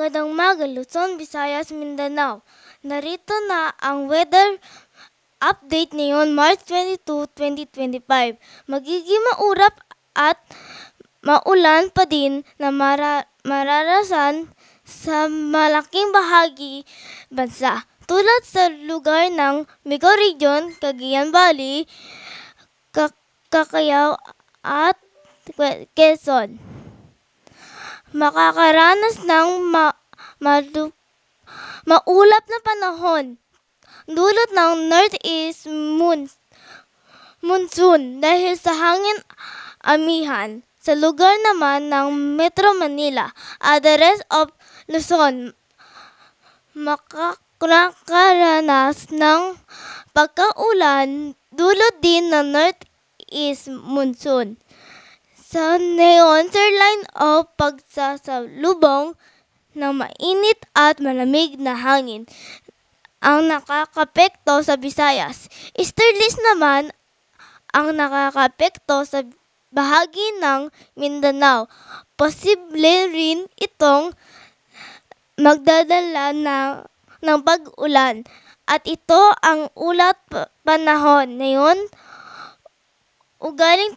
Magandang umaga, Luzon, Visayas, Mindanao. Narito na ang weather update ngayon, March 22, 2025. Magiging maurap at maulan pa din na mararasan sa malaking bahagi bansa. Tulad sa lugar ng Migao Region, Cagayan Valley, Cacayao at Quezon. Makakaranas ng maulap na panahon dulot ng northeast monsoon dahil sa hangin amihan. Sa lugar naman ng Metro Manila at the rest of Luzon, makakaranas ng pagkaulan dulot din ng northeast monsoon. Sa neon line of pagsasalubong ng mainit at malamig na hangin ang nakakapekto sa Visayas. Easterlies naman ang nakakapekto sa bahagi ng Mindanao. Posible rin itong magdadala ng pag-ulan at ito ang ulat panahon. Ngayon, ugaling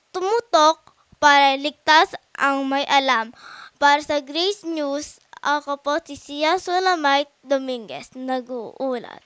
tumutok para ligtas ang may alam. Para sa Grace News, ako po si Sia Sulamite Dominguez, nag-uulat.